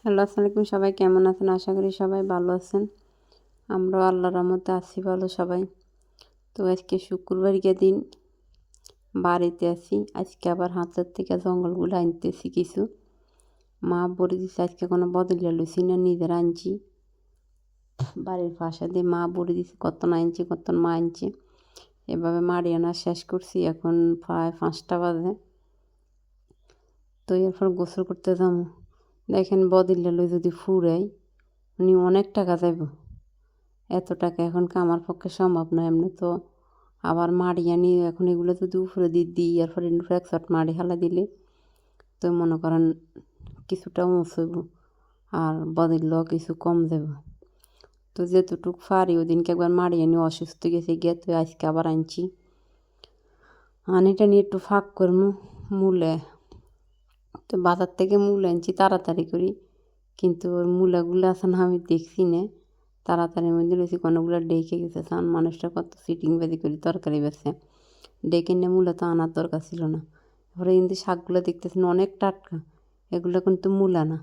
Hello, আসসালামু আলাইকুম। সবাই কেমন আছেন? আশা করি সবাই ভালো আছেন। আমরাও আল্লাহর রহমতে আছি ভালো সবাই। তো আজকে শুক্রবারকে দিন বাড়িতে আছি। আজকে আবার হাতের থেকে জঙ্গলগুলো আনতেছি কিছু। মা বলে দিচ্ছে আজকে কোনো বদলে লইছি না, নিজের আনছি। বাড়ির পাশে দিয়ে মা বলে দিচ্ছে কত না আনছি, কত মা আনছি। এভাবে মাড়ি আনা শেষ করছি, এখন প্রায় 5টা বাজে। তো এরপর গোসল করতে যাবো। দেখেন বদলে লই যদি ফুরাই উনি অনেক টাকা যাইব। এত টাকা এখন আমার পক্ষে সম্ভব নয়। এমনি তো আবার মাড়ি আনি, এখন এগুলো যদি উপরে দিই এরপর এক শট মাড়ি হালা দিলে তো মনে করেন কিছুটা মুছব আর বদললেও কিছু কম যাব। তো যেতটুক পারি ওই দিনকে একবার মাড়ি আনি অসুস্থ গেছে গিয়ে, তো আজকে আবার আনছি। আনিটা নিয়ে একটু ফাঁক করবো মূলে। তো বাজার থেকে মূল আনছি তাড়াতাড়ি করি, কিন্তু ওই মূলাগুলো আছে না আমি দেখছি না। তাড়াতাড়ির মধ্যে রয়েছি কোনোগুলো ডেকে গেছে, সান মানুষটা কত সিটিং বাজি করি তরকারি বেছে ডেকে নিয়ে মূলা তো আনার দরকার ছিল না। এবারে কিন্তু শাকগুলো দেখতেছেন অনেক টাটকা, এগুলো কিন্তু মূলা না।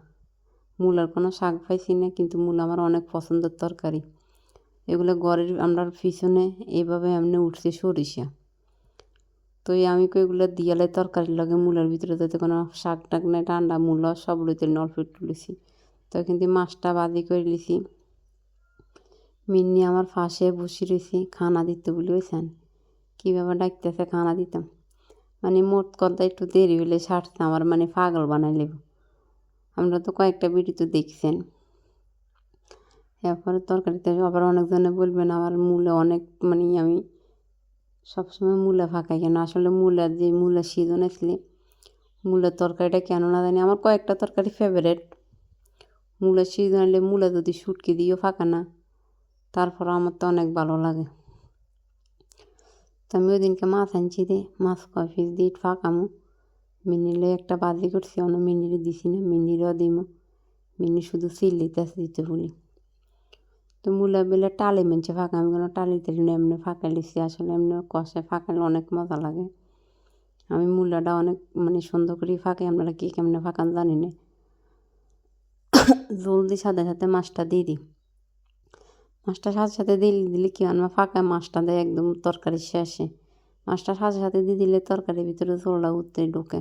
মূলার কোনো শাক পাইছি না, কিন্তু মূলা আমার অনেক পছন্দের তরকারি। এগুলো ঘরের আমরা পিছনে এইভাবে এমনি উঠছে সরিষা। তো আমি এগুলো দিয়ালে তরকারির লগে মূলার ভিতরে যাতে কোনো শাক টাক নাই, ঠান্ডা মূলা সব লইতে অল্প একটু লিছি। তো কিন্তু মাছটা বাজি করে লিছি। মিন্নি আমার পাশে বসে রয়েছি, খানা দিতে বলেছেন। কীভাবে ডাকতেছে খানা দিতাম, মানে মোট কথা একটু দেরি হলে সারছে আমার, মানে পাগল বানাই লেব। আমরা তো কয়েকটা ভিডিও তো দেখছেন। এরপরে তরকারিতে আবার অনেকজনে বলবেন আমার মূলা অনেক, মানে আমি সবসময় মূলা ফাঁকাই কেন। আসলে মূলার যে মূলার সিজন আসলে মূলার তরকারিটা কেন না জানি আমার কয়েকটা তরকারি ফেভারেট। মূলার সিজন আসলে মূলা যদি শুটকি দিয়েও ফাঁকা না, তারপর আমার তো অনেক ভালো লাগে। তো আমি ওই দিনকে মাছ আনছি দে, মাছ কয় পিস দিয়ে ফাঁকামো। মিনিলে একটা বাজি করছি, অন্য মিনিরে দিছি না, মিনিরও দিমো। মিনি শুধু চিল্লিতে দিতে বলি। তো মূলা বেলে টালি মেনছে ফাঁকা, আমি কোনো টালি টালি না, এমনি ফাঁকা লিছি। আসলে এমনি কষে ফাঁকালে অনেক মজা লাগে। আমি মূলাটা অনেক মানে সুন্দর করে ফাঁকাই, আপনারা কী কেমনে ফাঁকান জানি না। জলদি সাথে সাথে মাছটা দিয়ে দিই। মাছটা সাথে সাথে দিলে কি হয়, আমার ফাঁকা মাছটা দেয় একদম তরকারি শেষে। মাছটা সাথে সাথে দিয়ে দিলে তরকারির ভিতরে ঝোলটা উঠতে ঢোকে।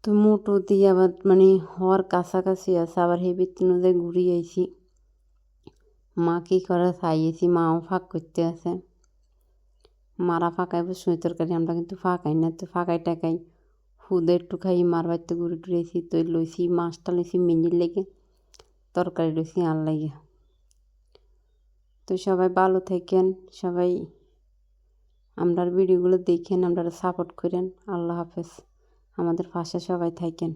তো মোটো দিয়ে আবার মানে হওয়ার কাছাকাছি আছে, আবার সেই ভিতরে যে ঘুরিয়ে আইছি। মা কী করে খাইয়েছি, মাও ফাঁক করতে আছে। মারা ফাঁকাই বসুই তরকারি, আমরা কিন্তু ফাঁকাই না। তো ফাঁকাই টাকাই হুদে একটু খাই, মার বাড়িতে ঘুরে টুরেছি। তো লইছি মাছটা লইছি মিনির লেগে, তরকারি লইছি আর লাগে। তো সবাই ভালো থাকেন, সবাই আমরার ভিডিওগুলো দেখেন, আপনারা সাপোর্ট করেন। আল্লাহ হাফেজ, আমাদের পাশে সবাই থাকেন।